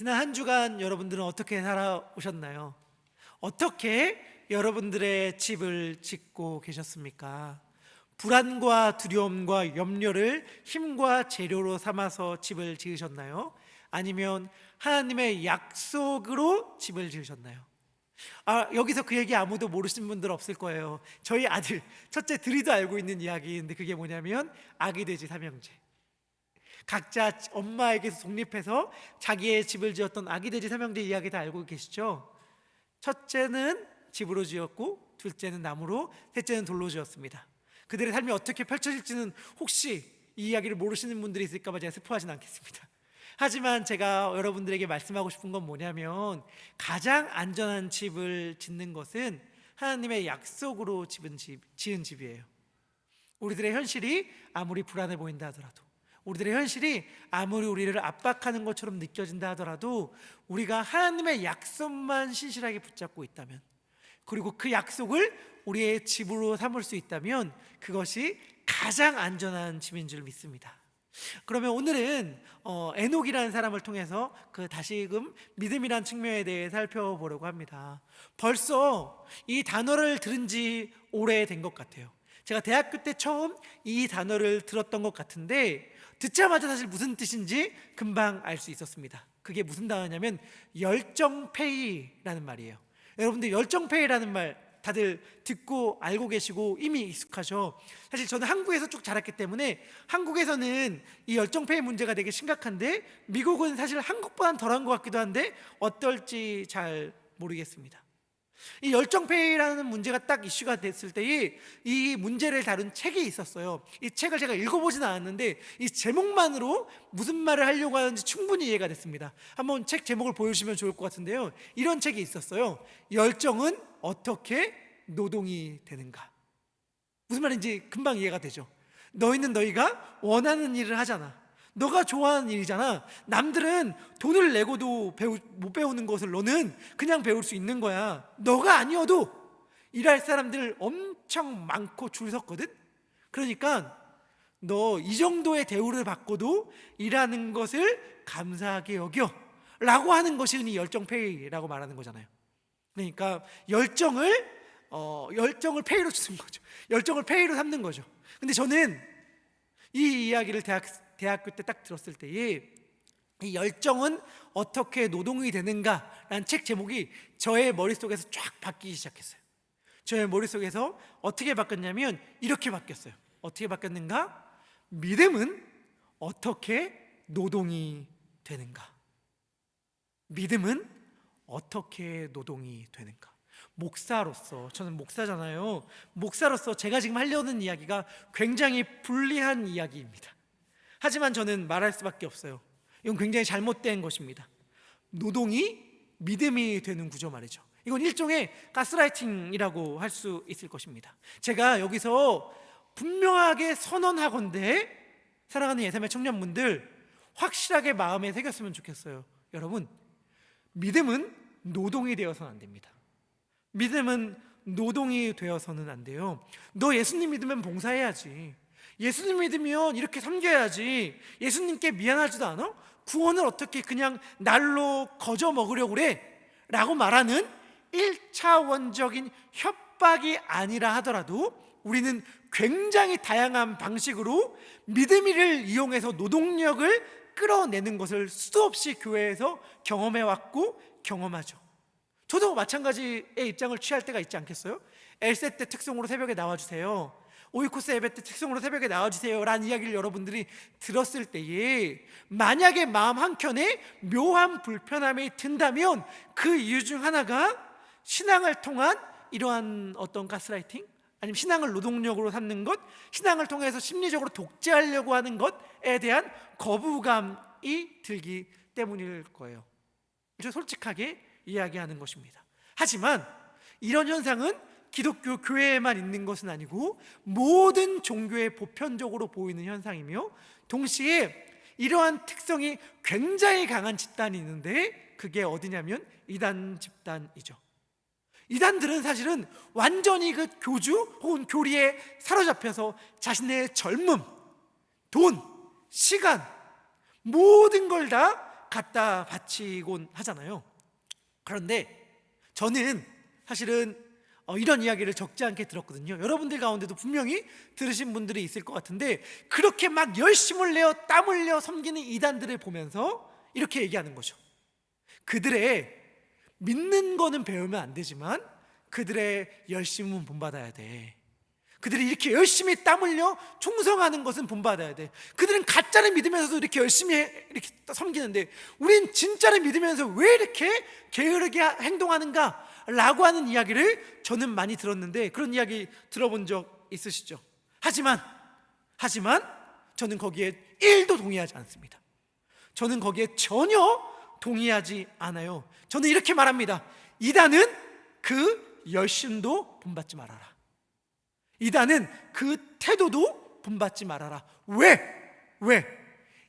지난 한 주간 여러분들은 어떻게 살아오셨나요? 어떻게 여러분들의 집을 짓고 계셨습니까? 불안과 두려움과 염려를 힘과 재료로 삼아서 집을 지으셨나요? 아니면 하나님의 약속으로 집을 지으셨나요? 여기서 그 얘기 아무도 모르시는 분들 없을 거예요. 저희 아들, 첫째 들이도 알고 있는 이야기인데, 그게 뭐냐면 아기 돼지 삼형제. 각자 엄마에게서 독립해서 자기의 집을 지었던 아기 돼지 삼형제 이야기 다 알고 계시죠? 첫째는 집으로 지었고, 둘째는 나무로, 셋째는 돌로 지었습니다. 그들의 삶이 어떻게 펼쳐질지는 혹시 이 이야기를 모르시는 분들이 있을까 봐 제가 스포하진 않겠습니다. 하지만 제가 여러분들에게 말씀하고 싶은 건 뭐냐면, 가장 안전한 집을 짓는 것은 하나님의 약속으로 지은 집이에요. 우리들의 현실이 아무리 불안해 보인다 하더라도, 우리들의 현실이 아무리 우리를 압박하는 것처럼 느껴진다 하더라도, 우리가 하나님의 약속만 신실하게 붙잡고 있다면, 그리고 그 약속을 우리의 집으로 삼을 수 있다면, 그것이 가장 안전한 집인 줄 믿습니다. 그러면 오늘은 에녹이라는 사람을 통해서 다시금 믿음이란 측면에 대해 살펴보려고 합니다. 벌써 이 단어를 들은 지 오래된 것 같아요. 제가 대학교 때 처음 이 단어를 들었던 것 같은데, 듣자마자 사실 무슨 뜻인지 금방 알 수 있었습니다. 그게 무슨 단어냐면 열정페이라는 말이에요. 여러분들 열정페이라는 말 다들 듣고 알고 계시고 이미 익숙하죠. 사실 저는 한국에서 쭉 자랐기 때문에 한국에서는 이 열정페이 문제가 되게 심각한데, 미국은 사실 한국보다는 덜한 것 같기도 한데 어떨지 잘 모르겠습니다. 이 열정페이라는 문제가 딱 이슈가 됐을 때에 이 문제를 다룬 책이 있었어요. 이 책을 제가 읽어보진 않았는데 이 제목만으로 무슨 말을 하려고 하는지 충분히 이해가 됐습니다. 한번 책 제목을 보여주시면 좋을 것 같은데요, 이런 책이 있었어요. 열정은 어떻게 노동이 되는가. 무슨 말인지 금방 이해가 되죠. 너희는 너희가 원하는 일을 하잖아. 너가 좋아하는 일이잖아. 남들은 돈을 내고도 못 배우는 것을 너는 그냥 배울 수 있는 거야. 너가 아니어도 일할 사람들 엄청 많고 줄 섰거든. 그러니까 너 이 정도의 대우를 받고도 일하는 것을 감사하게 여겨 라고 하는 것이 이 열정페이라고 말하는 거잖아요. 그러니까 열정을 페이로 주는 거죠. 열정을 페이로 삼는 거죠. 근데 저는 이 이야기를 대학교 때 딱 들었을 때에 이 열정은 어떻게 노동이 되는가라는 책 제목이 저의 머릿속에서 쫙 바뀌기 시작했어요. 저의 머릿속에서 어떻게 바뀌었냐면 이렇게 바뀌었어요. 어떻게 바뀌었는가? 믿음은 어떻게 노동이 되는가? 믿음은 어떻게 노동이 되는가? 목사로서, 저는 목사잖아요. 목사로서 제가 지금 하려는 이야기가 굉장히 불리한 이야기입니다. 하지만 저는 말할 수밖에 없어요. 이건 굉장히 잘못된 것입니다. 노동이 믿음이 되는 구조 말이죠. 이건 일종의 가스라이팅이라고 할 수 있을 것입니다. 제가 여기서 분명하게 선언하건대, 사랑하는 예삼의 청년분들, 확실하게 마음에 새겼으면 좋겠어요. 여러분, 믿음은 노동이 되어서는 안 됩니다. 믿음은 노동이 되어서는 안 돼요. 너 예수님 믿으면 봉사해야지. 예수님 믿으면 이렇게 섬겨야지. 예수님께 미안하지도 않아? 구원을 어떻게 그냥 날로 거저 먹으려고 그래? 라고 말하는 1차원적인 협박이 아니라 하더라도, 우리는 굉장히 다양한 방식으로 믿음을 이용해서 노동력을 끌어내는 것을 수도 없이 교회에서 경험해왔고 경험하죠. 저도 마찬가지의 입장을 취할 때가 있지 않겠어요? 엘세 때 특송으로 새벽에 나와주세요, 오이코스 예배 때 특송으로 새벽에 나와주세요 라는 이야기를 여러분들이 들었을 때에, 만약에 마음 한켠에 묘한 불편함이 든다면 그 이유 중 하나가 신앙을 통한 이러한 어떤 가스라이팅, 아니면 신앙을 노동력으로 삼는 것, 신앙을 통해서 심리적으로 독재하려고 하는 것에 대한 거부감이 들기 때문일 거예요. 아주 솔직하게 이야기하는 것입니다. 하지만 이런 현상은 기독교 교회에만 있는 것은 아니고 모든 종교에 보편적으로 보이는 현상이며, 동시에 이러한 특성이 굉장히 강한 집단이 있는데, 그게 어디냐면 이단 집단이죠. 이단들은 사실은 완전히 그 교주 혹은 교리에 사로잡혀서 자신의 젊음, 돈, 시간, 모든 걸 다 갖다 바치곤 하잖아요. 그런데 저는 사실은 이런 이야기를 적지 않게 들었거든요. 여러분들 가운데도 분명히 들으신 분들이 있을 것 같은데, 그렇게 막 열심을 내어 땀 흘려 섬기는 이단들을 보면서 이렇게 얘기하는 거죠. 그들의 믿는 거는 배우면 안 되지만 그들의 열심은 본받아야 돼. 그들이 이렇게 열심히 땀 흘려 충성하는 것은 본받아야 돼. 그들은 가짜를 믿으면서도 이렇게 열심히 이렇게 섬기는데, 우린 진짜를 믿으면서 왜 이렇게 게으르게 행동하는가? 라고 하는 이야기를 저는 많이 들었는데, 그런 이야기 들어본 적 있으시죠? 하지만 저는 거기에 1도 동의하지 않습니다. 저는 거기에 전혀 동의하지 않아요. 저는 이렇게 말합니다. 이단은 그 열심도 본받지 말아라. 이단은 그 태도도 본받지 말아라. 왜?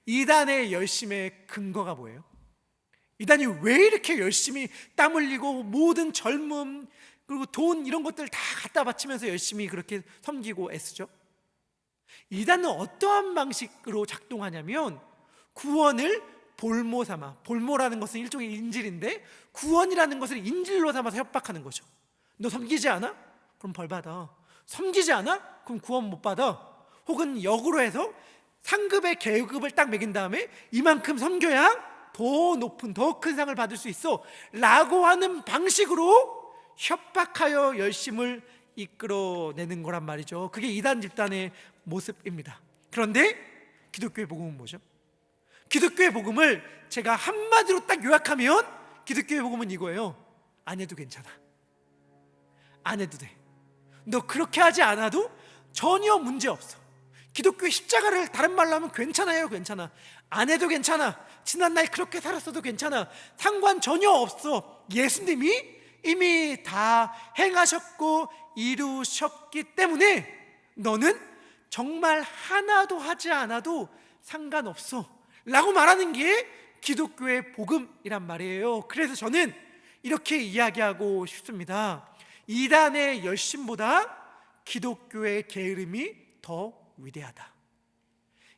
이단의 열심의 근거가 뭐예요? 이단이 왜 이렇게 열심히 땀 흘리고 모든 젊음 그리고 돈 이런 것들 다 갖다 바치면서 열심히 그렇게 섬기고 애쓰죠? 이단은 어떠한 방식으로 작동하냐면, 구원을 볼모 삼아, 볼모라는 것은 일종의 인질인데 구원이라는 것을 인질로 삼아서 협박하는 거죠. 너 섬기지 않아? 그럼 벌 받아. 섬기지 않아? 그럼 구원 못 받아. 혹은 역으로 해서 상급의 계급을 딱 매긴 다음에 이만큼 섬겨야 더 높은 더 큰 상을 받을 수 있어 라고 하는 방식으로 협박하여 열심을 이끌어내는 거란 말이죠. 그게 이단 집단의 모습입니다. 그런데 기독교의 복음은 뭐죠? 기독교의 복음을 제가 한마디로 딱 요약하면 기독교의 복음은 이거예요. 안 해도 괜찮아. 안 해도 돼. 너 그렇게 하지 않아도 전혀 문제 없어. 기독교의 십자가를 다른 말로 하면 괜찮아요. 괜찮아. 안 해도 괜찮아. 지난날 그렇게 살았어도 괜찮아. 상관 전혀 없어. 예수님이 이미 다 행하셨고 이루셨기 때문에 너는 정말 하나도 하지 않아도 상관없어 라고 말하는 게 기독교의 복음이란 말이에요. 그래서 저는 이렇게 이야기하고 싶습니다. 이단의 열심보다 기독교의 게으름이 더 위대하다.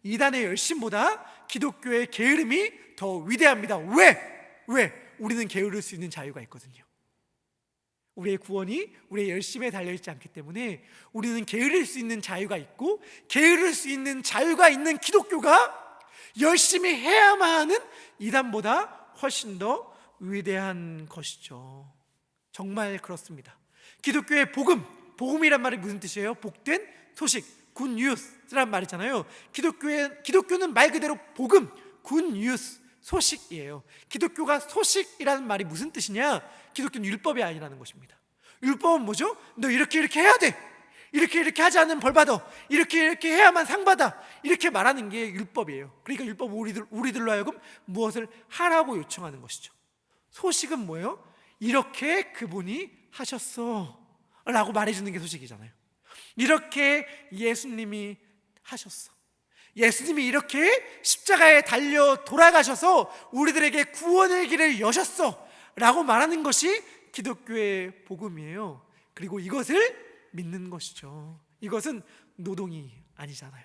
이단의 열심보다 기독교의 게으름이 더 위대합니다. 왜? 우리는 게으를 수 있는 자유가 있거든요. 우리의 구원이 우리의 열심에 달려있지 않기 때문에 우리는 게으를 수 있는 자유가 있고, 게으를 수 있는 자유가 있는 기독교가 열심히 해야만 하는 이단보다 훨씬 더 위대한 것이죠. 정말 그렇습니다. 기독교의 복음이란 말이 무슨 뜻이에요? 복된 소식, 굿뉴스란 말이잖아요. 기독교는 말 그대로 복음, 굿뉴스, 소식이에요. 기독교가 소식이라는 말이 무슨 뜻이냐? 기독교는 율법이 아니라는 것입니다. 율법은 뭐죠? 너 이렇게 해야 돼. 이렇게 하지 않으면 벌 받아. 이렇게 해야만 상 받아. 이렇게 말하는 게 율법이에요. 그러니까 율법은 우리들로 하여금 무엇을 하라고 요청하는 것이죠. 소식은 뭐예요? 이렇게 그분이 하셨어 라고 말해주는 게 소식이잖아요. 이렇게 예수님이 하셨어. 예수님이 이렇게 십자가에 달려 돌아가셔서 우리들에게 구원의 길을 여셨어 라고 말하는 것이 기독교의 복음이에요. 그리고 이것을 믿는 것이죠. 이것은 노동이 아니잖아요.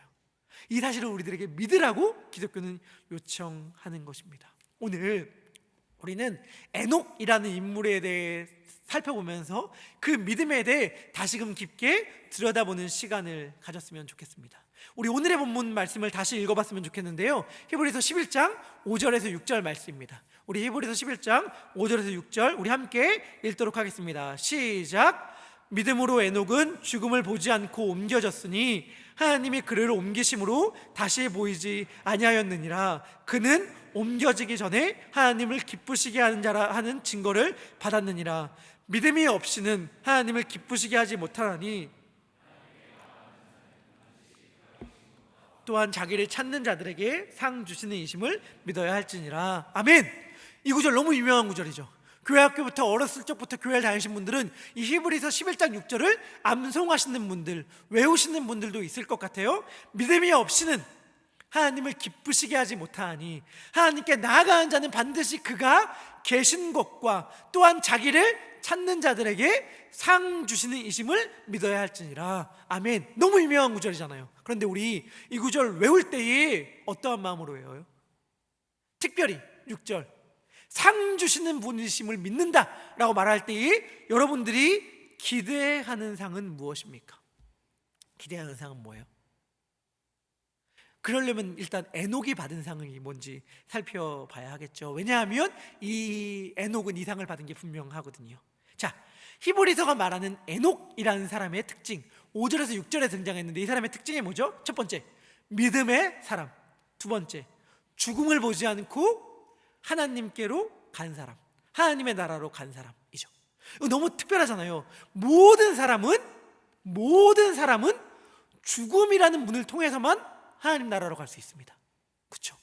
이 사실을 우리들에게 믿으라고 기독교는 요청하는 것입니다. 오늘 우리는 에녹이라는 인물에 대해 살펴보면서 그 믿음에 대해 다시금 깊게 들여다보는 시간을 가졌으면 좋겠습니다. 우리 오늘의 본문 말씀을 다시 읽어봤으면 좋겠는데요, 히브리서 11장 5절에서 6절 말씀입니다. 우리 히브리서 11장 5절에서 6절 우리 함께 읽도록 하겠습니다. 시작. 믿음으로 에녹은 죽음을 보지 않고 옮겨졌으니 하나님이 그를 옮기심으로 다시 보이지 아니하였느니라. 그는 옮겨지기 전에 하나님을 기쁘시게 하는 자라 하는 증거를 받았느니라. 믿음이 없이는 하나님을 기쁘시게 하지 못하나니 또한 자기를 찾는 자들에게 상 주시는 이심을 믿어야 할지니라. 아멘. 이 구절 너무 유명한 구절이죠. 교회학교부터 어렸을 적부터 교회를 다니신 분들은 이 히브리서 11장 6절을 암송하시는 분들, 외우시는 분들도 있을 것 같아요. 믿음이 없이는 하나님을 기쁘시게 하지 못하니 하나님께 나아가는 자는 반드시 그가 계신 것과 또한 자기를 찾는 자들에게 상 주시는 이심을 믿어야 할지니라. 아멘. 너무 유명한 구절이잖아요. 그런데 우리 이 구절 외울 때에 어떠한 마음으로 외워요? 특별히 6절 상 주시는 분이심을 믿는다라고 말할 때에 여러분들이 기대하는 상은 무엇입니까? 기대하는 상은 뭐예요? 그러려면 일단 에녹이 받은 상이 뭔지 살펴봐야 하겠죠. 왜냐하면 이 에녹은 이 상을 받은 게 분명하거든요. 자, 히브리서가 말하는 에녹이라는 사람의 특징, 5절에서 6절에 등장했는데 이 사람의 특징이 뭐죠? 첫 번째, 믿음의 사람. 두 번째, 죽음을 보지 않고 하나님께로 간 사람, 하나님의 나라로 간 사람이죠. 이거 너무 특별하잖아요. 모든 사람은 죽음이라는 문을 통해서만 하나님 나라로 갈 수 있습니다. 그렇죠?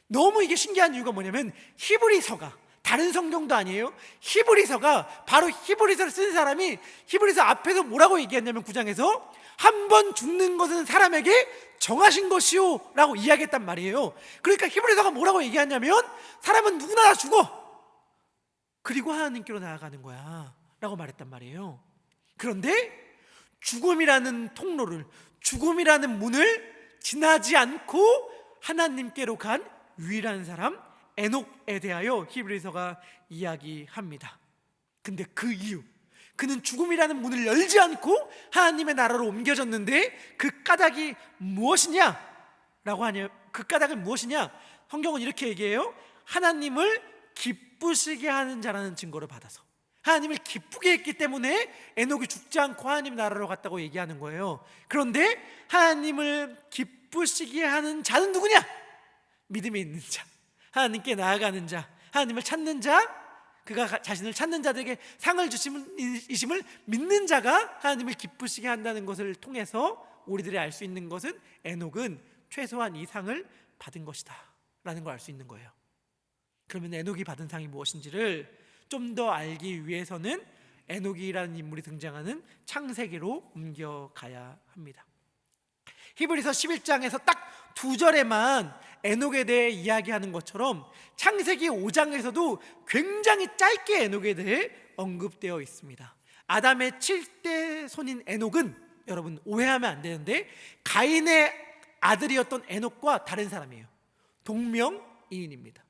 너무 이게 신기한 이유가 뭐냐면 히브리서가, 다른 성경도 아니에요. 히브리서가, 바로 히브리서를 쓴 사람이 히브리서 앞에서 뭐라고 얘기했냐면 9장에서 한 번 죽는 것은 사람에게 정하신 것이요 라고 이야기했단 말이에요. 그러니까 히브리서가 뭐라고 얘기하냐면 사람은 누구나 다 죽어, 그리고 하나님께로 나아가는 거야 라고 말했단 말이에요. 그런데 죽음이라는 통로를, 죽음이라는 문을 지나지 않고 하나님께로 간 유일한 사람 에녹에 대하여 히브리서가 이야기합니다. 근데 그 이유, 그는 죽음이라는 문을 열지 않고 하나님의 나라로 옮겨졌는데 그 까닭이 무엇이냐라고 하냐, 그 까닭은 무엇이냐? 성경은 이렇게 얘기해요. 하나님을 기쁘시게 하는 자라는 증거를 받아서, 하나님을 기쁘게 했기 때문에 에녹이 죽지 않고 하나님 나라로 갔다고 얘기하는 거예요. 그런데 하나님을 기쁘시게 하는 자는 누구냐? 믿음이 있는 자, 하나님께 나아가는 자, 하나님을 찾는 자, 그가 자신을 찾는 자들에게 상을 주심을 믿는 자가 하나님을 기쁘시게 한다는 것을 통해서 우리들이 알 수 있는 것은 에녹은 최소한 이 상을 받은 것이다 라는 걸 알 수 있는 거예요. 그러면 에녹이 받은 상이 무엇인지를 좀 더 알기 위해서는 에녹이라는 인물이 등장하는 창세기로 옮겨가야 합니다. 히브리서 11장에서 딱 2절에만 에녹에 대해 이야기하는 것처럼 창세기 5장에서도 굉장히 짧게 에녹에 대해 언급되어 있습니다. 아담의 7대 손인 에녹은, 여러분 오해하면 안 되는데, 가인의 아들이었던 에녹과 다른 사람이에요. 동명이인입니다.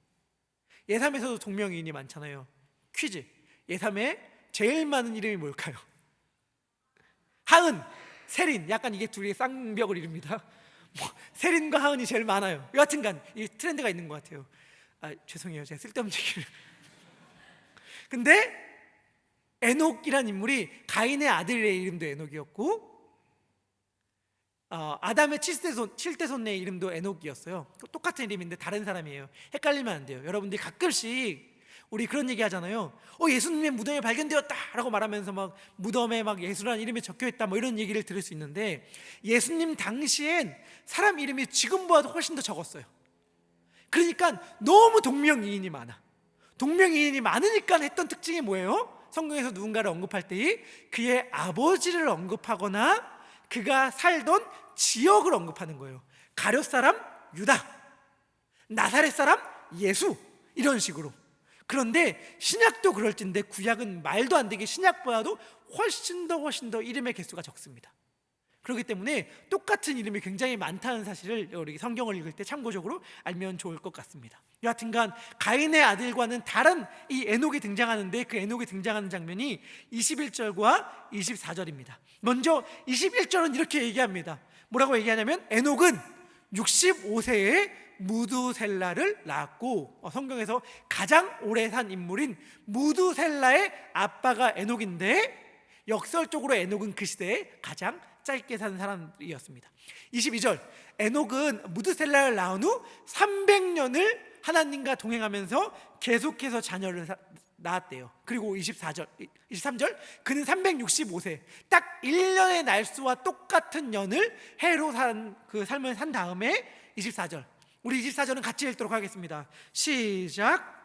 예삼에서도 동명이인이 많잖아요. 퀴즈, 예삼에 제일 많은 이름이 뭘까요? 하은, 세린, 약간 이게 둘이 쌍벽을 이룹니다. 세린과 하은이 제일 많아요. 여하튼간 이 트렌드가 있는 것 같아요. 죄송해요, 제가 쓸데없는 얘기를. 근데 에녹이란 인물이 가인의 아들의 이름도 에녹이었고, 아담의 7대 손의 이름도 에녹이었어요. 똑같은 이름인데 다른 사람이에요. 헷갈리면 안 돼요. 여러분들이 가끔씩 우리 그런 얘기 하잖아요. 예수님의 무덤이 발견되었다 라고 말하면서 막 무덤에 막 예수라는 이름이 적혀있다 뭐 이런 얘기를 들을 수 있는데, 예수님 당시엔 사람 이름이 지금보다도 훨씬 더 적었어요. 그러니까 너무 동명이인이 많아. 동명이인이 많으니까 했던 특징이 뭐예요? 성경에서 누군가를 언급할 때 그의 아버지를 언급하거나 그가 살던 지역을 언급하는 거예요. 가룟 사람 유다, 나사렛 사람 예수, 이런 식으로. 그런데 신약도 그럴진데 구약은 말도 안 되게 신약보다도 훨씬 더 이름의 개수가 적습니다. 그렇기 때문에 똑같은 이름이 굉장히 많다는 사실을 우리 성경을 읽을 때 참고적으로 알면 좋을 것 같습니다. 여하튼간 가인의 아들과는 다른 이 에녹이 등장하는데, 그 에녹이 등장하는 장면이 21절과 24절입니다. 먼저 21절은 이렇게 얘기합니다. 뭐라고 얘기하냐면 에녹은 65세에 무두셀라를 낳았고, 성경에서 가장 오래 산 인물인 무두셀라의 아빠가 에녹인데, 역설적으로 에녹은 그 시대에 가장 짧게 산 사람이었습니다. 22절, 에녹은 무두셀라를 낳은 후 300년을 하나님과 동행하면서 계속해서 자녀를 낳았대요. 그리고 23절, 그는 365세, 딱 1년의 날수와 똑같은 년을 해로 그 삶을 산 다음에 24절, 우리 24절은 같이 읽도록 하겠습니다. 시작.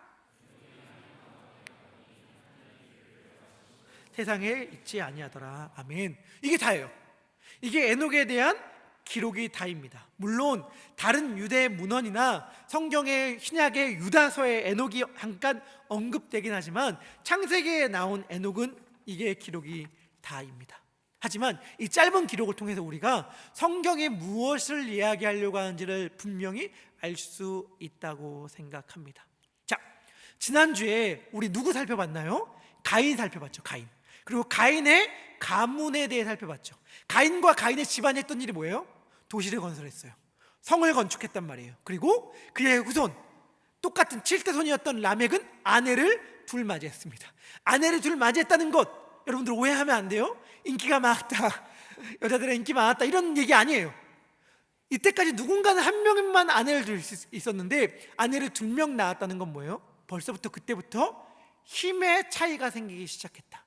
세상에 있지 아니하더라. 아멘. 이게 다예요. 이게 에녹에 대한 기록이 다입니다. 물론 다른 유대 문헌이나 성경의 신약의 유다서에 에녹이 잠깐 언급되긴 하지만 창세기에 나온 에녹은 이게 기록이 다입니다. 하지만 이 짧은 기록을 통해서 우리가 성경이 무엇을 이야기하려고 하는지를 분명히 알 수 있다고 생각합니다. 지난주에 우리 누구 살펴봤나요? 가인 살펴봤죠. 가인. 그리고 가인의 가문에 대해 살펴봤죠. 가인과 가인의 집안이 했던 일이 뭐예요? 도시를 건설했어요. 성을 건축했단 말이에요. 그리고 그의 후손, 똑같은 7대 손이었던 라멕은 아내를 둘 맞이했습니다. 아내를 둘 맞이했다는 것, 여러분들 오해하면 안 돼요. 인기가 많았다, 여자들의 인기 많았다, 이런 얘기 아니에요. 이때까지 누군가는 한 명만 아내를 둘 수 있었는데 아내를 2명 낳았다는 건 뭐예요? 벌써부터 그때부터 힘의 차이가 생기기 시작했다.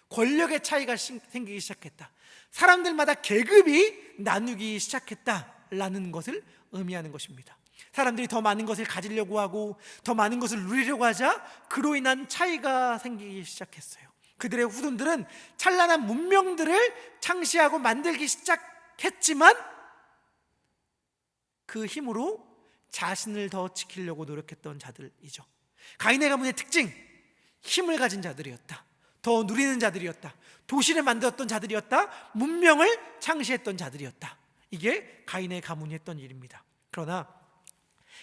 권력의 차이가 생기기 시작했다. 사람들마다 계급이 나누기 시작했다라는 것을 의미하는 것입니다. 사람들이 더 많은 것을 가지려고 하고 더 많은 것을 누리려고 하자 그로 인한 차이가 생기기 시작했어요. 그들의 후손들은 찬란한 문명들을 창시하고 만들기 시작했지만 그 힘으로 자신을 더 지키려고 노력했던 자들이죠. 가인의 가문의 특징, 힘을 가진 자들이었다. 더 누리는 자들이었다. 도시를 만들었던 자들이었다. 문명을 창시했던 자들이었다. 이게 가인의 가문이 했던 일입니다. 그러나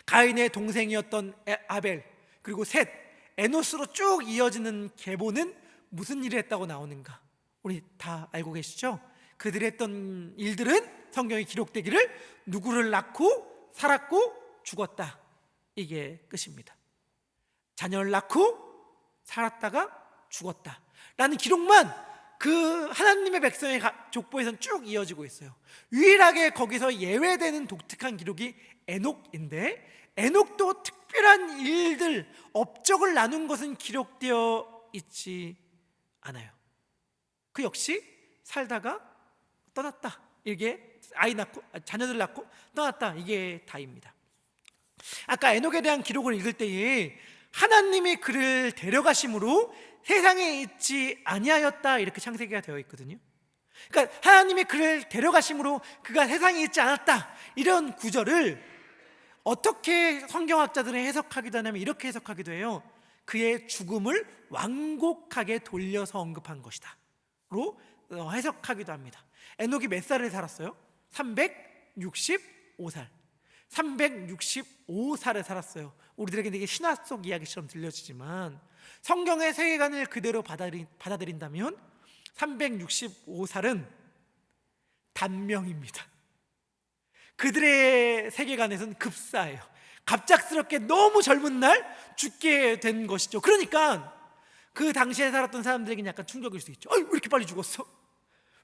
가인의 동생이었던 아벨, 그리고 셋, 에노스로 쭉 이어지는 계보는 무슨 일을 했다고 나오는가? 우리 다 알고 계시죠? 그들이 했던 일들은 성경에 기록되기를 누구를 낳고 살았고 죽었다, 이게 끝입니다. 자녀를 낳고 살았다가 죽었다 라는 기록만 그 하나님의 백성의 족보에서는 쭉 이어지고 있어요. 유일하게 거기서 예외되는 독특한 기록이 에녹인데, 에녹도 특별한 일들, 업적을 나눈 것은 기록되어 있지 않아요. 그 역시 살다가 떠났다, 이게 아이 낳고 자녀들 낳고 떠났다, 이게 다입니다. 아까 에녹에 대한 기록을 읽을 때에 하나님이 그를 데려가심으로 세상에 있지 아니하였다, 이렇게 창세기가 되어 있거든요. 그러니까 하나님이 그를 데려가심으로 그가 세상에 있지 않았다, 이런 구절을 어떻게 성경학자들은 해석하기도 하냐면 이렇게 해석하기도 해요. 그의 죽음을 완곡하게 돌려서 언급한 것이다 로 해석하기도 합니다. 에녹이 몇 살을 살았어요? 365살 365살을 살았어요. 우리들에게 되게 신화 속 이야기처럼 들려지지만 성경의 세계관을 그대로 받아들인다면 365살은 단명입니다. 그들의 세계관에서는 급사예요. 갑작스럽게 너무 젊은 날 죽게 된 것이죠. 그러니까 그 당시에 살았던 사람들에게는 약간 충격일 수 있죠. 왜 이렇게 빨리 죽었어?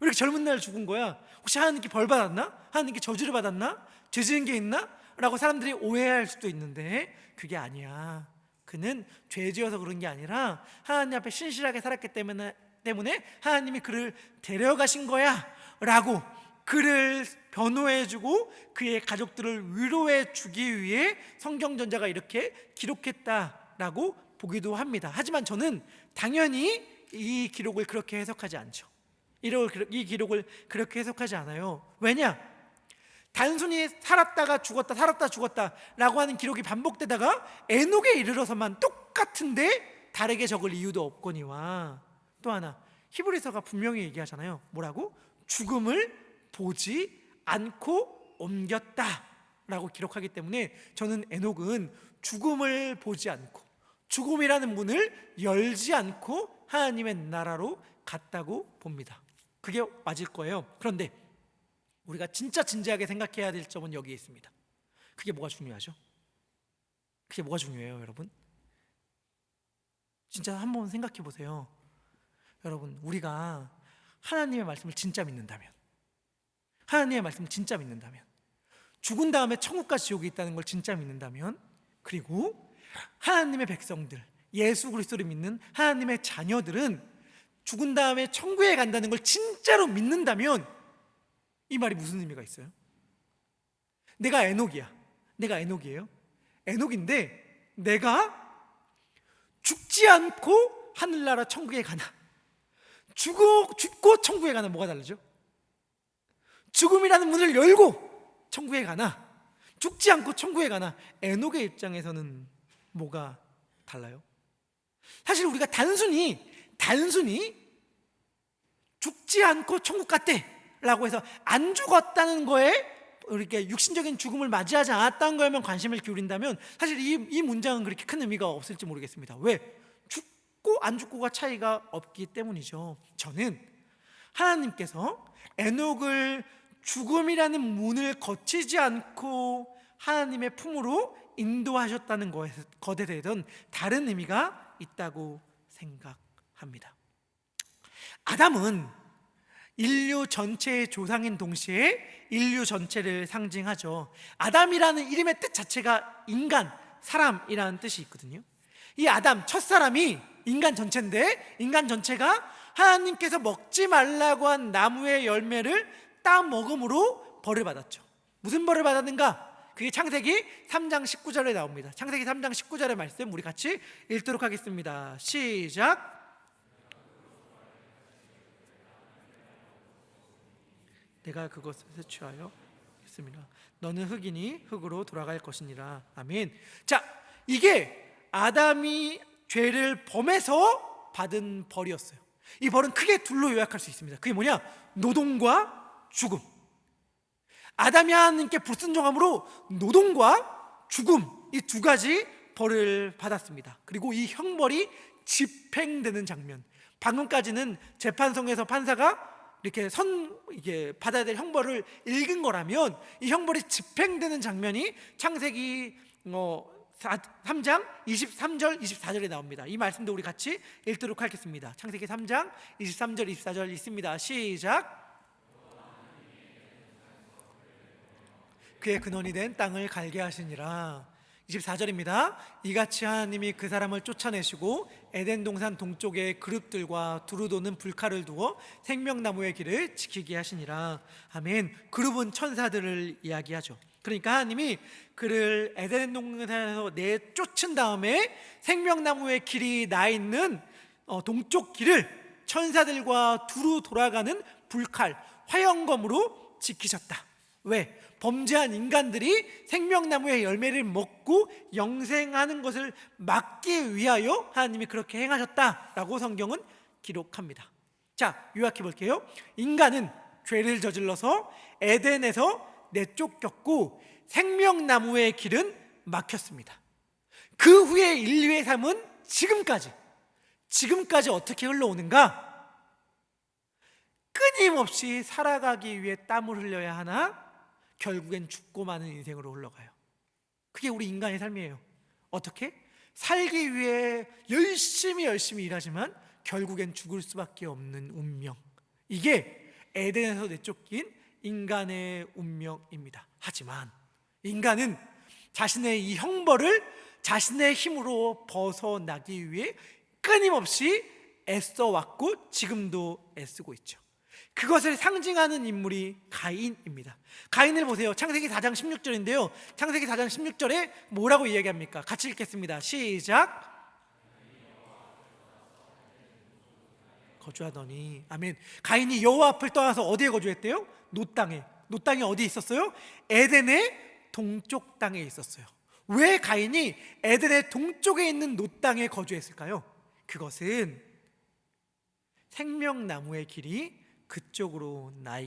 왜 이렇게 젊은 날 죽은 거야? 혹시 하나님께 벌 받았나? 하나님께 저주를 받았나? 죄 지은 게 있나? 라고 사람들이 오해할 수도 있는데 그게 아니야. 그는 죄 지어서 그런 게 아니라 하나님 앞에 신실하게 살았기 때문에 하나님이 그를 데려가신 거야 라고 그를 변호해주고 그의 가족들을 위로해주기 위해 성경전자가 이렇게 기록했다라고 보기도 합니다. 하지만 저는 당연히 이 기록을 그렇게 해석하지 않죠. 이 기록을 그렇게 해석하지 않아요. 왜냐? 단순히 살았다가 죽었다, 살았다 죽었다 라고 하는 기록이 반복되다가 에녹에 이르러서만 똑같은데 다르게 적을 이유도 없거니와, 또 하나 히브리서가 분명히 얘기하잖아요. 뭐라고? 죽음을 보지 않고 옮겼다 라고 기록하기 때문에 저는 에녹은 죽음을 보지 않고 죽음이라는 문을 열지 않고 하나님의 나라로 갔다고 봅니다. 그게 맞을 거예요. 그런데 우리가 진짜 진지하게 생각해야 될 점은 여기에 있습니다. 그게 뭐가 중요하죠? 그게 뭐가 중요해요, 여러분? 진짜 한번 생각해 보세요. 여러분, 우리가 하나님의 말씀을 진짜 믿는다면, 하나님의 말씀을 진짜 믿는다면, 죽은 다음에 천국과 지옥이 있다는 걸 진짜 믿는다면, 그리고 하나님의 백성들, 예수 그리스도를 믿는 하나님의 자녀들은 죽은 다음에 천국에 간다는 걸 진짜로 믿는다면 이 말이 무슨 의미가 있어요? 내가 에녹이야. 내가 에녹이에요. 에녹인데 내가 죽지 않고 하늘나라 천국에 가나, 죽고 천국에 가나, 뭐가 다르죠? 죽음이라는 문을 열고 천국에 가나, 죽지 않고 천국에 가나, 에녹의 입장에서는 뭐가 달라요? 사실 우리가 단순히 죽지 않고 천국 갔대 라고 해서 안 죽었다는 거에 이렇게 육신적인 죽음을 맞이하지 않았다는 거에만 관심을 기울인다면 사실 이 문장은 그렇게 큰 의미가 없을지 모르겠습니다. 왜? 죽고 안 죽고가 차이가 없기 때문이죠. 저는 하나님께서 에녹을 죽음이라는 문을 거치지 않고 하나님의 품으로 인도하셨다는 것에 대해서는 다른 의미가 있다고 생각합니다. 아담은 인류 전체의 조상인 동시에 인류 전체를 상징하죠. 아담이라는 이름의 뜻 자체가 인간, 사람이라는 뜻이 있거든요. 이 아담, 첫사람이 인간 전체인데 인간 전체가 하나님께서 먹지 말라고 한 나무의 열매를 따 먹음으로 벌을 받았죠. 무슨 벌을 받았는가? 그게 창세기 3장 19절에 나옵니다. 창세기 3장 19절의 말씀 우리 같이 읽도록 하겠습니다. 시작. 내가 그것을 채취하여 했습니다. 너는 흙이니 흙으로 돌아갈 것이니라. 아멘. 자, 이게 아담이 죄를 범해서 받은 벌이었어요. 이 벌은 크게 둘로 요약할 수 있습니다. 그게 뭐냐? 노동과 죽음. 아담이 하나님께 불순종함으로 노동과 죽음, 이 두 가지 벌을 받았습니다. 그리고 이 형벌이 집행되는 장면. 방금까지는 재판성에서 판사가 이렇게 이게 받아야 될 형벌을 읽은 거라면 이 형벌이 집행되는 장면이 창세기 3장 23절 24절에 나옵니다. 이 말씀도 우리 같이 읽도록 하겠습니다. 창세기 3장 23절 24절 있습니다. 시작. 그의 근원이 된 땅을 갈게 하시니라. 24절입니다. 이같이 하나님이 그 사람을 쫓아내시고 에덴 동산 동쪽에 그룹들과 두루 도는 불칼을 두어 생명나무의 길을 지키게 하시니라. 아멘. 그룹은 천사들을 이야기하죠. 그러니까 하나님이 그를 에덴 동산에서 내쫓은 다음에 생명나무의 길이 나 있는 동쪽 길을 천사들과 두루 돌아가는 불칼, 화영검으로 지키셨다. 왜? 범죄한 인간들이 생명나무의 열매를 먹고 영생하는 것을 막기 위하여 하나님이 그렇게 행하셨다라고 성경은 기록합니다. 자, 요약해 볼게요. 인간은 죄를 저질러서 에덴에서 내쫓겼고 생명나무의 길은 막혔습니다. 그 후에 인류의 삶은 지금까지 어떻게 흘러오는가? 끊임없이 살아가기 위해 땀을 흘려야 하나 결국엔 죽고 마는 인생으로 흘러가요. 그게 우리 인간의 삶이에요. 어떻게? 살기 위해 열심히 일하지만 결국엔 죽을 수밖에 없는 운명. 이게 에덴에서 내쫓긴 인간의 운명입니다. 하지만 인간은 자신의 이 형벌을 자신의 힘으로 벗어나기 위해 끊임없이 애써왔고 지금도 애쓰고 있죠. 그것을 상징하는 인물이 가인입니다. 가인을 보세요. 창세기 4장 16절인데요. 창세기 4장 16절에 뭐라고 이야기합니까? 같이 읽겠습니다. 시작. 거주하더니. 아멘. 가인이 여호와 앞을 떠나서 어디에 거주했대요? 노땅에. 노땅이 어디 있었어요? 에덴의 동쪽 땅에 있었어요. 왜 가인이 에덴의 동쪽에 있는 노땅에 거주했을까요? 그것은 생명나무의 길이 그쪽으로 나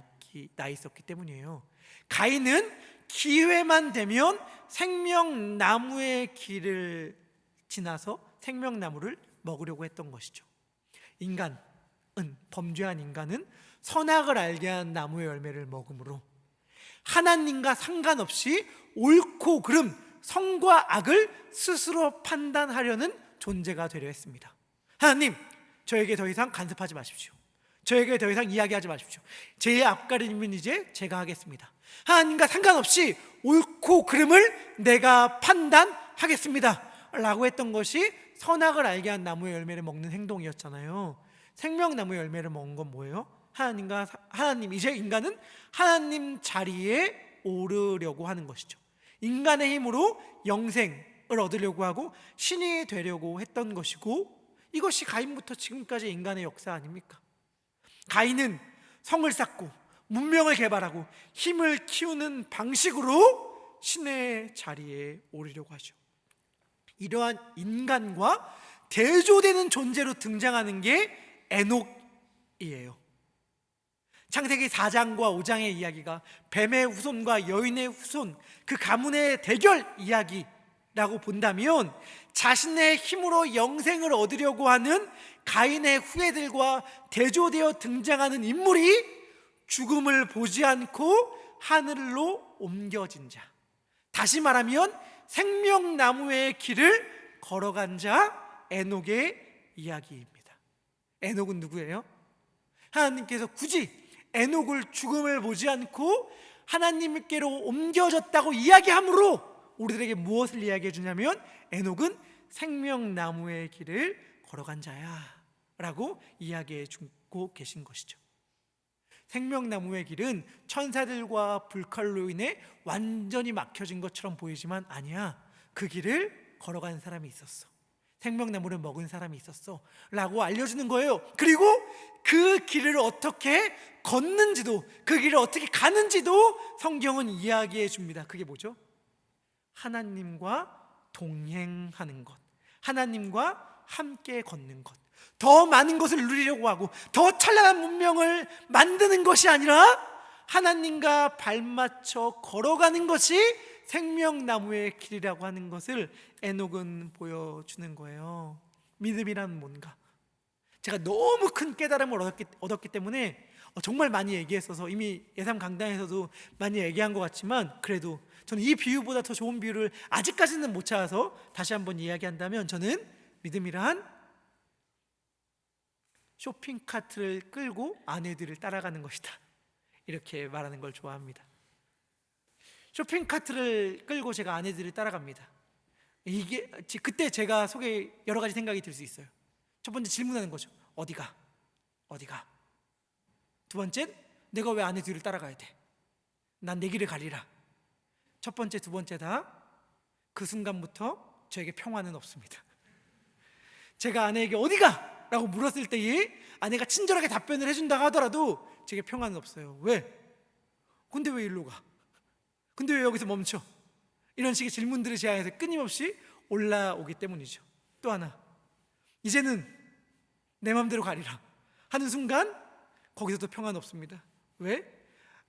있었기 때문이에요. 가인은 기회만 되면 생명나무의 길을 지나서 생명나무를 먹으려고 했던 것이죠. 범죄한 인간은 선악을 알게 한 나무의 열매를 먹으므로 하나님과 상관없이 옳고 그름, 선과 악을 스스로 판단하려는 존재가 되려 했습니다. 하나님, 저에게 더 이상 간섭하지 마십시오. 저에게 더 이상 이야기하지 마십시오. 제 앞가림은 이제 제가 하겠습니다. 하나님과 상관없이 옳고 그름을 내가 판단하겠습니다 라고 했던 것이 선악을 알게 한 나무의 열매를 먹는 행동이었잖아요. 생명나무의 열매를 먹은 건 뭐예요? 하나님, 이제 인간은 하나님 자리에 오르려고 하는 것이죠. 인간의 힘으로 영생을 얻으려고 하고 신이 되려고 했던 것이고, 이것이 가인부터 지금까지 인간의 역사 아닙니까? 가인은 성을 쌓고 문명을 개발하고 힘을 키우는 방식으로 신의 자리에 오르려고 하죠. 이러한 인간과 대조되는 존재로 등장하는 게 에녹이에요. 창세기 4장과 5장의 이야기가 뱀의 후손과 여인의 후손, 그 가문의 대결 이야기라고 본다면, 자신의 힘으로 영생을 얻으려고 하는 가인의 후예들과 대조되어 등장하는 인물이 죽음을 보지 않고 하늘로 옮겨진 자, 다시 말하면 생명나무의 길을 걸어간 자, 에녹의 이야기입니다. 에녹은 누구예요? 하나님께서 굳이 에녹을 죽음을 보지 않고 하나님께로 옮겨졌다고 이야기함으로 우리들에게 무엇을 이야기해 주냐면, 에녹은 생명나무의 길을 걸어간 자야 라고 이야기해 주고 계신 것이죠. 생명나무의 길은 천사들과 불칼로 인해 완전히 막혀진 것처럼 보이지만 아니야, 그 길을 걸어간 사람이 있었어, 생명나무를 먹은 사람이 있었어 라고 알려주는 거예요. 그리고 그 길을 어떻게 걷는지도, 그 길을 어떻게 가는지도 성경은 이야기해 줍니다. 그게 뭐죠? 하나님과 동행하는 것, 하나님과 함께 걷는 것, 더 많은 것을 누리려고 하고 더 찬란한 문명을 만드는 것이 아니라 하나님과 발맞춰 걸어가는 것이 생명나무의 길이라고 하는 것을 에녹은 보여주는 거예요. 믿음이란 뭔가, 제가 너무 큰 깨달음을 얻었기 때문에 정말 많이 얘기했어서 이미 예삼 강단에서도 많이 얘기한 것 같지만, 그래도 저는 이 비유보다 더 좋은 비유를 아직까지는 못 찾아서 다시 한번 이야기한다면, 저는 믿음이란 쇼핑카트를 끌고 아내들을 따라가는 것이다, 이렇게 말하는 걸 좋아합니다. 쇼핑카트를 끌고 제가 아내들을 따라갑니다. 이게 그때 제가 속에 여러 가지 생각이 들 수 있어요. 첫 번째, 질문하는 거죠. 어디가? 어디가? 두 번째, 내가 왜 아내 뒤를 따라가야 돼? 난 내 길을 가리라. 첫 번째, 두 번째 다 그 순간부터 저에게 평화는 없습니다. 제가 아내에게 어디가? 라고 물었을 때에 아내가 친절하게 답변을 해준다고 하더라도 제게 평화는 없어요. 왜? 근데 왜 일로 가? 근데 왜 여기서 멈춰? 이런 식의 질문들을 제 안에서 끊임없이 올라오기 때문이죠. 또 하나, 이제는 내 마음대로 가리라 하는 순간 거기서도 평화는 없습니다. 왜?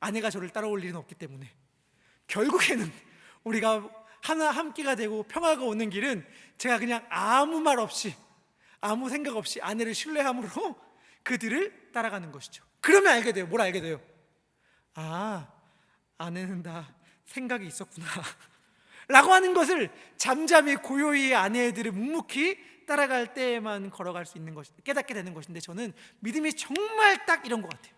아내가 저를 따라올 일은 없기 때문에. 결국에는 우리가 하나 함께가 되고 평화가 오는 길은 제가 그냥 아무 말 없이, 아무 생각 없이 아내를 신뢰함으로 그들을 따라가는 것이죠. 그러면 알게 돼요. 뭘 알게 돼요? 아, 아내는 다 생각이 있었구나 라고 하는 것을 잠잠히 고요히 아내들을 묵묵히 따라갈 때에만 걸어갈 수 있는 것인데, 깨닫게 되는 것인데, 저는 믿음이 정말 딱 이런 것 같아요.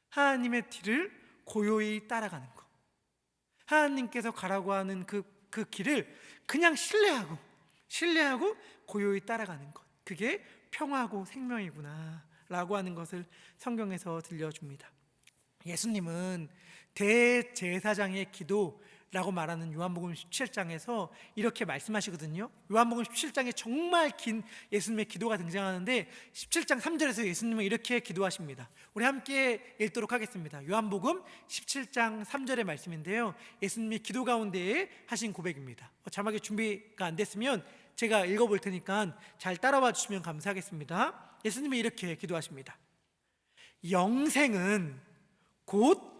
하나님의 뒤를 고요히 따라가는 것, 하나님께서 가라고 하는 그 길을 그냥 신뢰하고 고요히 따라가는 것, 그게 평화고 생명이구나 라고 하는 것을 성경에서 들려줍니다. 예수님은 대제사장의 기도라고 말하는 요한복음 17장에서 이렇게 말씀하시거든요. 요한복음 17장에 정말 긴 예수님의 기도가 등장하는데 17장 3절에서 예수님은 이렇게 기도하십니다. 우리 함께 읽도록 하겠습니다. 요한복음 17장 3절의 말씀인데요, 예수님이 기도 가운데에 하신 고백입니다. 자막이 준비가 안 됐으면 제가 읽어볼 테니까 잘 따라와 주시면 감사하겠습니다. 예수님이 이렇게 기도하십니다. 영생은 곧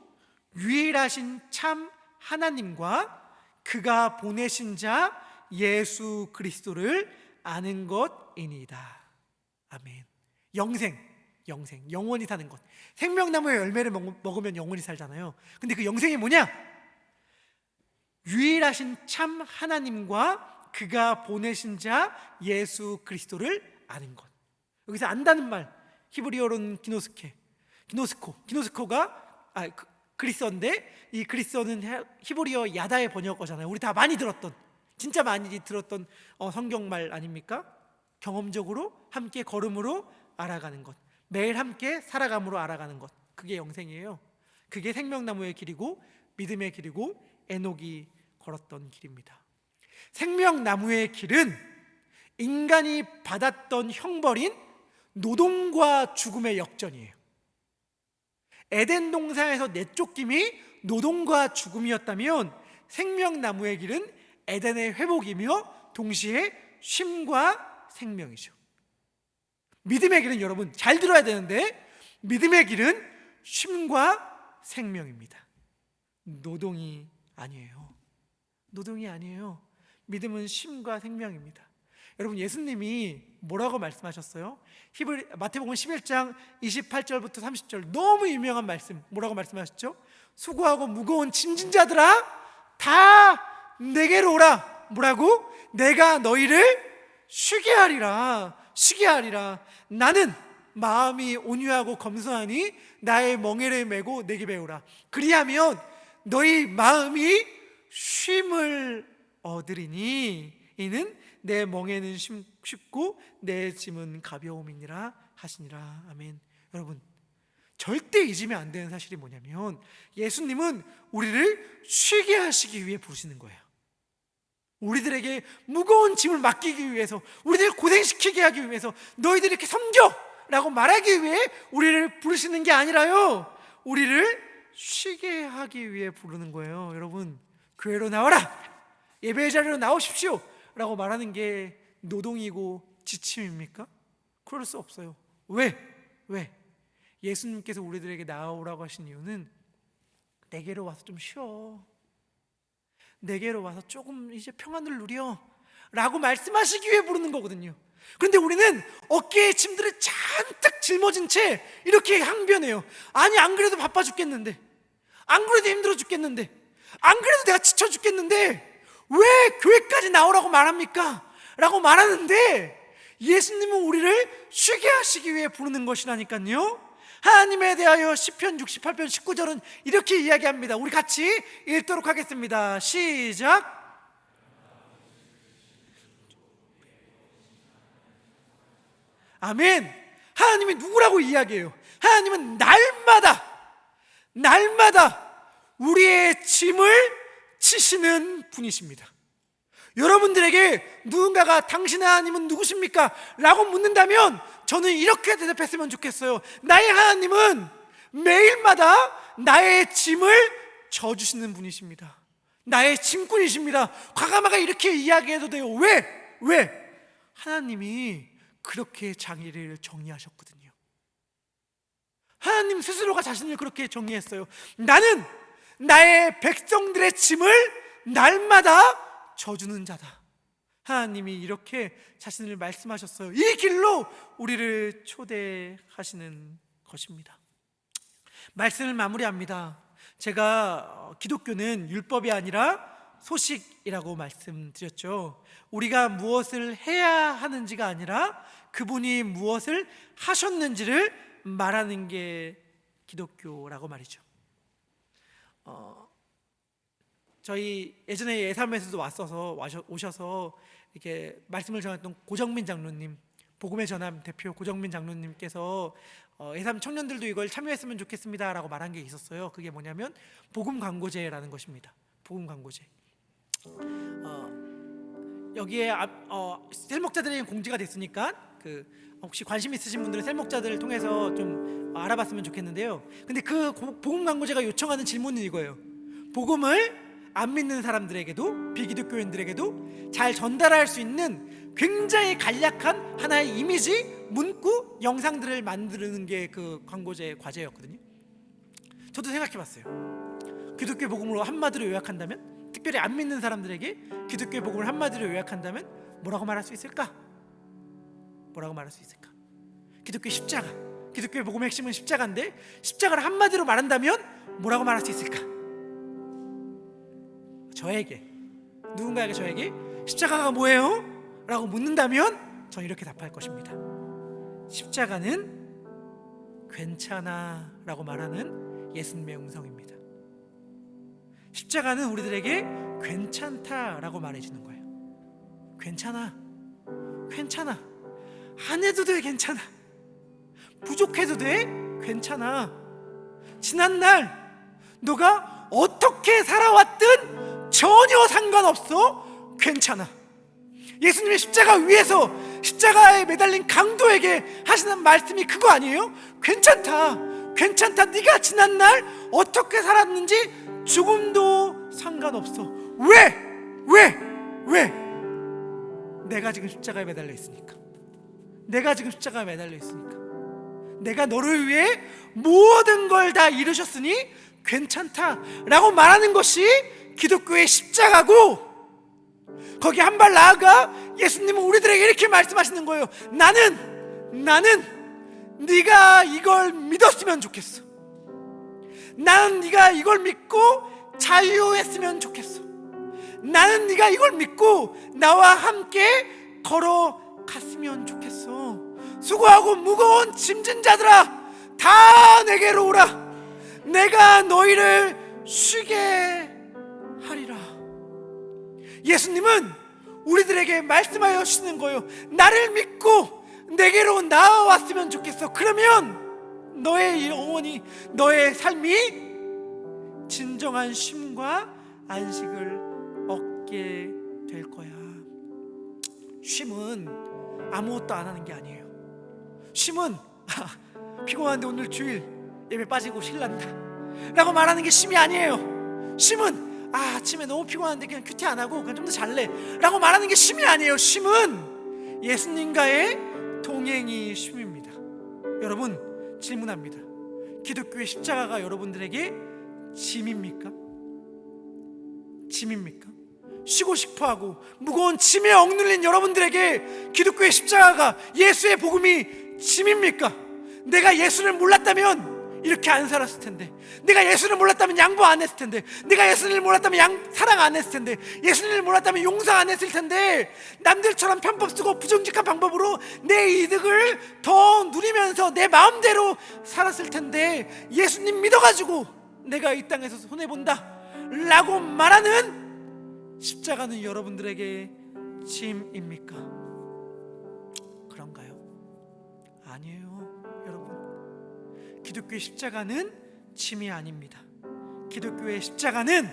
유일하신 참 하나님과 그가 보내신 자 예수 그리스도를 아는 것이니이다. 아멘. 영생, 영원히 사는 것. 생명나무의 열매를 먹으면 영원히 살잖아요. 근데 그 영생이 뭐냐? 유일하신 참 하나님과 그가 보내신 자 예수 그리스도를 아는 것. 여기서 안다는 말, 히브리어로는 기노스코가 그리스어인데, 이 그리스어는 히브리어 야다의 번역어잖아요. 우리 다 많이 들었던, 진짜 많이 들었던 성경말 아닙니까? 경험적으로 함께 걸음으로 알아가는 것, 매일 함께 살아감으로 알아가는 것, 그게 영생이에요. 그게 생명나무의 길이고 믿음의 길이고 에녹이 걸었던 길입니다. 생명나무의 길은 인간이 받았던 형벌인 노동과 죽음의 역전이에요. 에덴 동산에서 내쫓김이 노동과 죽음이었다면, 생명나무의 길은 에덴의 회복이며 동시에 쉼과 생명이죠. 믿음의 길은, 여러분 잘 들어야 되는데, 믿음의 길은 쉼과 생명입니다. 노동이 아니에요. 노동이 아니에요. 믿음은 쉼과 생명입니다. 여러분, 예수님이 뭐라고 말씀하셨어요? 마태복음 11장 28절부터 30절, 너무 유명한 말씀. 뭐라고 말씀하셨죠? 수고하고 무거운 짐진 자들아, 다 내게로 오라. 뭐라고? 내가 너희를 쉬게 하리라. 쉬게 하리라. 나는 마음이 온유하고 검소하니 나의 멍에를 메고 내게 배우라. 그리하면 너희 마음이 쉼을 얻으리니 이는 내 멍에는 쉽고 내 짐은 가벼움이니라 하시니라. 아멘. 여러분, 절대 잊으면 안 되는 사실이 뭐냐면 예수님은 우리를 쉬게 하시기 위해 부르시는 거예요. 우리들에게 무거운 짐을 맡기기 위해서, 우리들을 고생시키게 하기 위해서, 너희들 이렇게 섬겨! 라고 말하기 위해 우리를 부르시는 게 아니라요, 우리를 쉬게 하기 위해 부르는 거예요. 여러분, 교회로 나와라! 예배 자리로 나오십시오! 라고 말하는 게 노동이고 지침입니까? 그럴 수 없어요. 왜? 예수님께서 우리들에게 나오라고 하신 이유는 내게로 와서 좀 쉬어, 내게로 와서 조금 이제 평안을 누려 라고 말씀하시기 위해 부르는 거거든요. 그런데 우리는 어깨에 짐들을 잔뜩 짊어진 채 이렇게 항변해요. 아니, 안 그래도 바빠 죽겠는데, 안 그래도 힘들어 죽겠는데, 안 그래도 내가 지쳐 죽겠는데 왜 교회까지 나오라고 말합니까? 라고 말하는데 예수님은 우리를 쉬게 하시기 위해 부르는 것이라니까요. 하나님에 대하여 시편 68편 19절은 이렇게 이야기합니다. 우리 같이 읽도록 하겠습니다. 시작. 아멘. 하나님이 누구라고 이야기해요? 하나님은 날마다 우리의 짐을 지시는 분이십니다. 여러분들에게 누군가가 당신의 하나님은 누구십니까? 라고 묻는다면 저는 이렇게 대답했으면 좋겠어요. 나의 하나님은 매일마다 나의 짐을 져주시는 분이십니다. 나의 짐꾼이십니다. 과감하게 이렇게 이야기해도 돼요. 왜? 하나님이 그렇게 자기를 정의하셨거든요. 하나님 스스로가 자신을 그렇게 정의했어요. 나는 나의 백성들의 짐을 날마다 져주는 자다. 하나님이 이렇게 자신을 말씀하셨어요. 이 길로 우리를 초대하시는 것입니다. 말씀을 마무리합니다. 제가 기독교는 율법이 아니라 소식이라고 말씀드렸죠. 우리가 무엇을 해야 하는지가 아니라 그분이 무엇을 하셨는지를 말하는 게 기독교라고 말이죠. 저희 예전에 예삼에서도 오셔서 이렇게 말씀을 전했던 고정민 장로님, 복음의 전함 대표 고정민 장로님께서 예삼 청년들도 이걸 참여했으면 좋겠습니다 라고 말한 게 있었어요. 그게 뭐냐면 복음 광고제라는 것입니다. 복음 광고제. 여기에 셀목자들에게 공지가 됐으니까 혹시 관심 있으신 분들은 셀목자들을 통해서 좀 알아봤으면 좋겠는데요. 근데 그 복음 광고제가 요청하는 질문은 이거예요. 복음을 안 믿는 사람들에게도, 비기독교인들에게도 잘 전달할 수 있는 굉장히 간략한 하나의 이미지, 문구, 영상들을 만드는 게 그 광고제 과제였거든요. 저도 생각해봤어요. 기독교 복음으로 한마디로 요약한다면, 특별히 안 믿는 사람들에게 기독교 복음을 한마디로 요약한다면 뭐라고 말할 수 있을까? 기독교 십자가, 기독교 복음의 핵심은 십자가인데 십자가를 한마디로 말한다면 뭐라고 말할 수 있을까? 누군가에게 저에게 십자가가 뭐예요? 라고 묻는다면 저는 이렇게 답할 것입니다. 십자가는 괜찮아 라고 말하는 예수님의 음성입니다. 십자가는 우리들에게 괜찮다라고 말해주는 거예요. 괜찮아. 안 해도 돼, 괜찮아. 부족해도 돼, 괜찮아. 지난날 너가 어떻게 살아왔든 전혀 상관없어, 괜찮아. 예수님의 십자가 위에서 십자가에 매달린 강도에게 하시는 말씀이 그거 아니에요? 괜찮다. 네가 지난날 어떻게 살았는지 조금도 상관없어. 왜? 내가 지금 십자가에 매달려 있으니까. 내가 너를 위해 모든 걸 다 이루셨으니 괜찮다 라고 말하는 것이 기독교의 십자가고, 거기 한 발 나아가 예수님은 우리들에게 이렇게 말씀하시는 거예요. 나는 네가 이걸 믿었으면 좋겠어. 나는 네가 이걸 믿고 자유했으면 좋겠어. 나는 네가 이걸 믿고 나와 함께 걸어갔으면 좋겠어. 수고하고 무거운 짐진 자들아, 다 내게로 오라. 내가 너희를 쉬게 하리라. 예수님은 우리들에게 말씀하여 주시는 거예요. 나를 믿고 내게로 나와왔으면 좋겠어. 그러면 너의 영혼이, 너의 삶이 진정한 쉼과 안식을 얻게 될 거야. 쉼은 아무것도 안 하는 게 아니에요. 쉼은 피곤한데 오늘 주일 예배 빠지고 쉴란다 라고 말하는 게 쉼이 아니에요. 쉼은 아침에 너무 피곤한데 그냥 큐티 안 하고 그냥 좀 더 잘래 라고 말하는 게 쉼이 아니에요. 쉼은 예수님과의 동행이 쉼입니다. 여러분, 질문합니다. 기독교의 십자가가 여러분들에게 짐입니까? 짐입니까? 쉬고 싶어하고 무거운 짐에 억눌린 여러분들에게 기독교의 십자가가, 예수의 복음이 짐입니까? 내가 예수를 몰랐다면 이렇게 안 살았을 텐데, 내가 예수를 몰랐다면 양보 안 했을 텐데, 내가 예수를 몰랐다면 사랑 안 했을 텐데, 예수를 몰랐다면 용서 안 했을 텐데, 남들처럼 편법 쓰고 부정직한 방법으로 내 이득을 더 누리면서 내 마음대로 살았을 텐데, 예수님 믿어가지고 내가 이 땅에서 손해본다 라고 말하는 십자가는 여러분들에게 짐입니까? 그런가요? 아니에요. 기독교의 십자가는 짐이 아닙니다. 기독교의 십자가는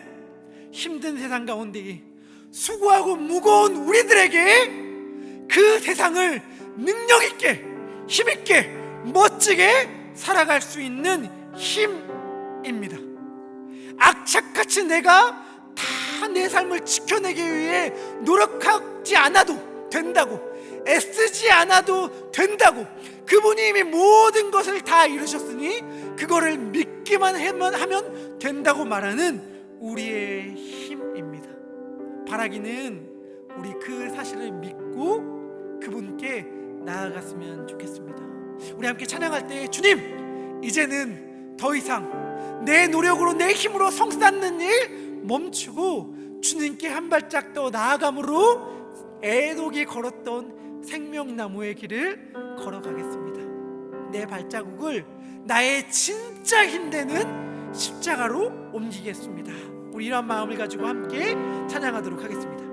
힘든 세상 가운데 수고하고 무거운 우리들에게 그 세상을 능력 있게, 힘 있게, 멋지게 살아갈 수 있는 힘입니다. 악착같이 내가 다 내 삶을 지켜내기 위해 노력하지 않아도 된다고, 애쓰지 않아도 된다고, 그분이 이미 모든 것을 다 이루셨으니 그거를 믿기만 하면 된다고 말하는 우리의 힘입니다. 바라기는 우리 그 사실을 믿고 그분께 나아갔으면 좋겠습니다. 우리 함께 찬양할 때, 주님, 이제는 더 이상 내 노력으로, 내 힘으로 성 쌓는 일 멈추고 주님께 한 발짝 더 나아감으로 에녹이 걸었던 생명나무의 길을 걸어가겠습니다. 내 발자국을 나의 진짜 힘되는 십자가로 옮기겠습니다. 우리 이런 마음을 가지고 함께 찬양하도록 하겠습니다.